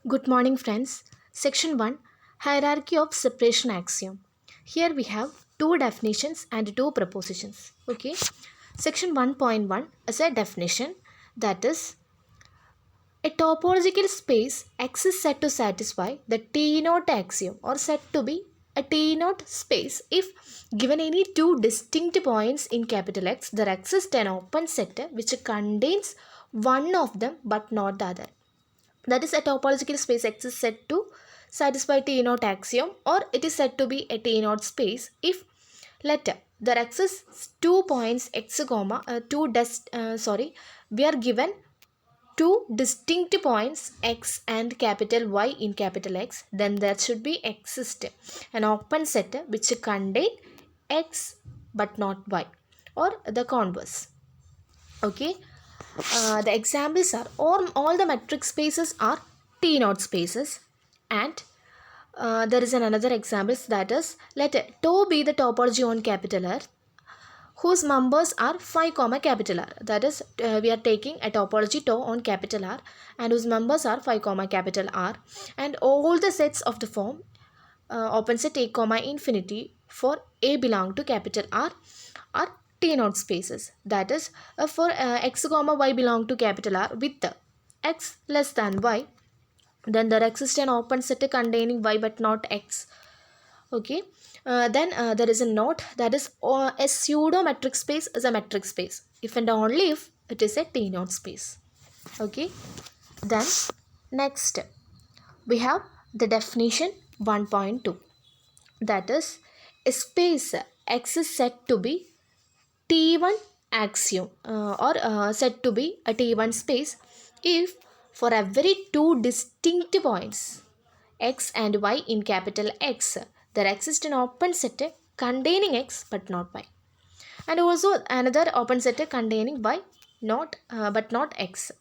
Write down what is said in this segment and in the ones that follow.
Good morning, friends. Section 1, Hierarchy of Separation Axiom. Here we have two definitions and two propositions. Okay. Section 1.1 is a definition, that is, a topological space X is said to satisfy the T0 axiom or said to be a T0 space if given any two distinct points in capital X, there exists an open set which contains one of them but not the other. That is, a topological space X is said to satisfy T0 axiom, or it is said to be a T0 space if, let there exists 2 points X comma we are given two distinct points X and capital Y in capital X, then there should be exist an open set which contain X but not Y, or the converse. Okay. The examples are all the metric spaces are T0 spaces, and there is another example, that is, let tau be the topology on capital R whose members are phi comma capital R. That is, we are taking a topology tau on capital R and whose members are phi comma capital R, and all the sets of the form open set A comma infinity for A belong to capital R are T0 spaces. That is, for X comma Y belong to capital R with X less than Y, then there exists an open set containing Y but not X. Okay. Then there is a note, that is, a pseudo metric space is a metric space if and only if it is a T0 space. Okay. Then next we have the definition 1.2, that is, a space X is said to be T1 axiom or said to be a T1 space if for every two distinct points X and Y in capital X there exists an open set containing X but not Y, and also another open set containing Y but not X.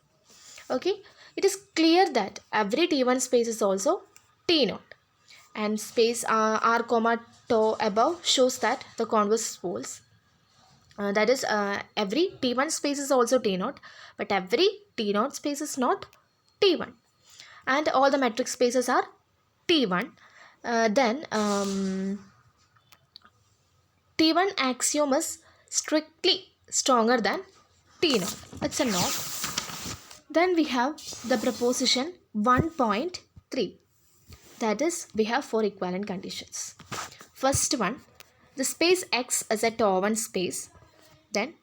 Okay, it is clear that every T1 space is also T0, and space R comma tau above shows that the converse holds. That is, every T1 space is also T0, but every T0 space is not T1, and all the metric spaces are T1. Then T1 axiom is strictly stronger than T0. It's a note. Then we have the proposition 1.3. That is, we have four equivalent conditions. First one, the space X is a tau1 space. Then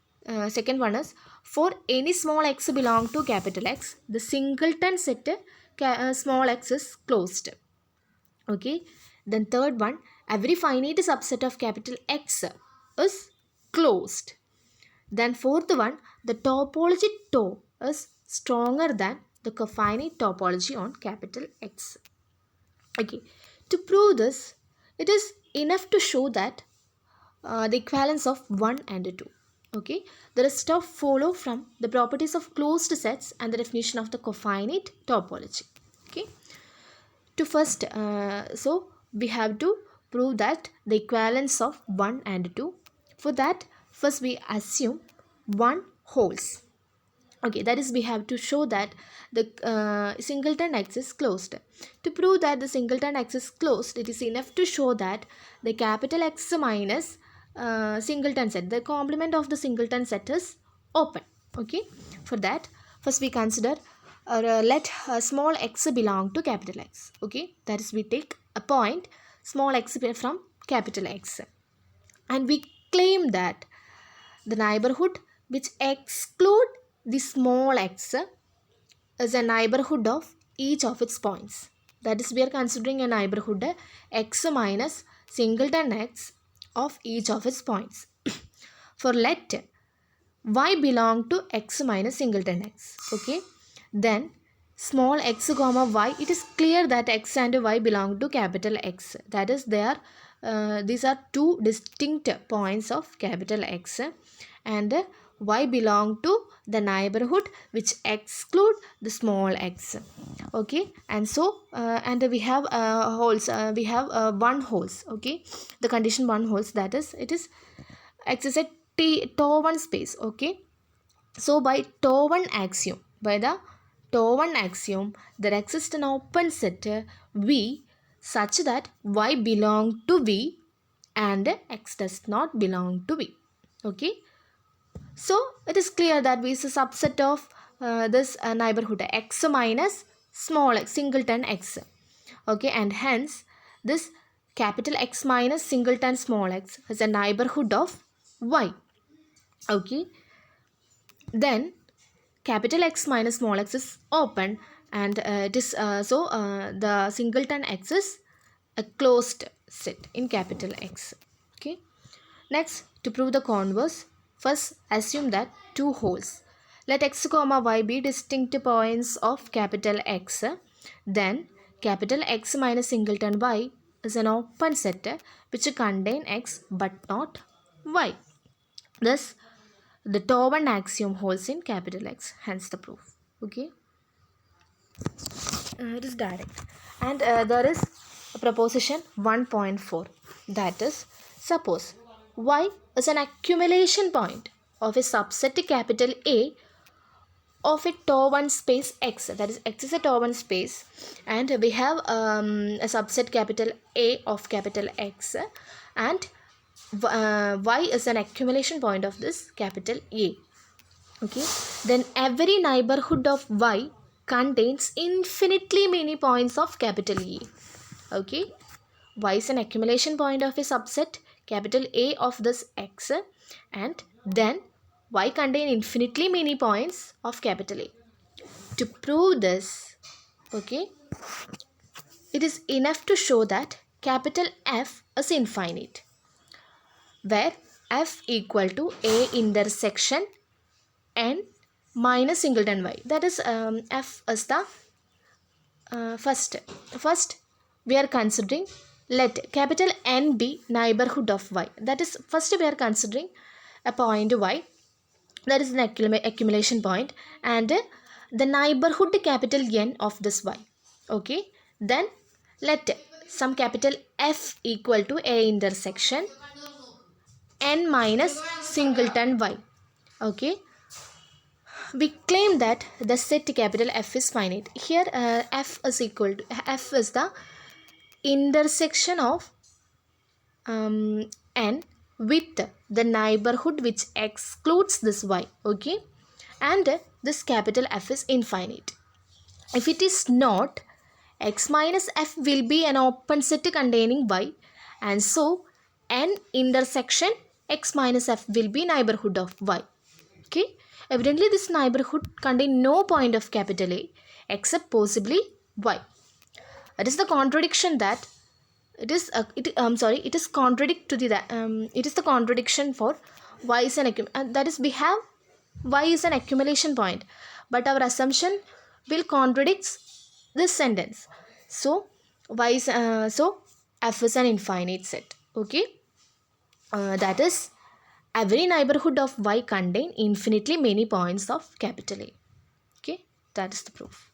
second one is, for any small x belong to capital X, the singleton set small x is closed. Okay. Then third one, every finite subset of capital X is closed. Then fourth one, the topology tau is stronger than the cofinite topology on capital X. Okay. To prove this, it is enough to show that the equivalence of 1 and 2. Okay, the rest of follow from the properties of closed sets and the definition of the cofinite topology. Okay, to first, so we have to prove that the equivalence of 1 and 2. For that, first we assume 1 holds. Okay, that is, we have to show that the singleton X is closed. To prove that the singleton X is closed, it is enough to show that the capital X minus singleton set, the complement of the singleton set is open. Okay, for that, first we consider let small x belong to capital X. Okay, that is, we take a point small x from capital X, and we claim that the neighborhood which exclude the small x is a neighborhood of each of its points. That is, we are considering a neighborhood x minus singleton x of each of its points. For let y belong to x minus singleton x. Okay, then small x comma y, it is clear that x and y belong to capital X. That is, these are two distinct points of capital X, and y belong to the neighborhood which exclude the small x. Okay, and so and we have holes, we have one holes. Okay, the condition one holes, that is, it is X is a tau1 space. Okay, so by tau1 axiom, by the tau1 axiom, there exists an open set V such that Y belong to V and X does not belong to V. Okay. So it is clear that V is a subset of this neighborhood X minus small x, singleton X. Okay, and hence this capital X minus singleton small x is a neighborhood of Y. Okay, then capital X minus small x is open, and it is the singleton X is a closed set in capital X. Okay, next, to prove the converse, first assume that two holes, let x comma y be distinct points of capital X. Then capital X minus singleton y is an open set which contain x but not y. Thus the tau1 axiom holds in capital X, hence the proof. Okay, it is direct, and there is a proposition 1.4, that is, suppose Y is an accumulation point of a subset capital A of a tau1 space X, that is, X is a tau1 space, and we have a subset capital A of capital X, and Y is an accumulation point of this capital A. Okay, then every neighborhood of Y contains infinitely many points of capital E. Okay, Y is an accumulation point of a subset capital A of this X, and then Y contain infinitely many points of capital A. To prove this, okay, it is enough to show that capital F is infinite, where F equal to A intersection N minus singleton Y. That is, F is the first we are considering, let capital N be neighborhood of Y. That is, first we are considering a point Y, that is an accumulation point, and the neighborhood capital N of this Y. Okay, then let some capital F equal to A intersection N minus singleton Y. Okay, we claim that the set capital F is finite. Here F is equal to, F is the intersection of N with the neighborhood which excludes this Y. Okay, and this capital F is infinite. If it is not, X minus F will be an open set containing Y, and so N intersection X minus F will be neighborhood of Y. Okay, evidently this neighborhood contain no point of capital A except possibly Y. It is the contradiction that it is it is contradict to the it is the contradiction for Y is an that is, we have Y is an accumulation point, but our assumption will contradict this sentence. So Y is so F is an infinite set. Okay, that is, every neighborhood of Y contain infinitely many points of capital A. Okay, that is the proof.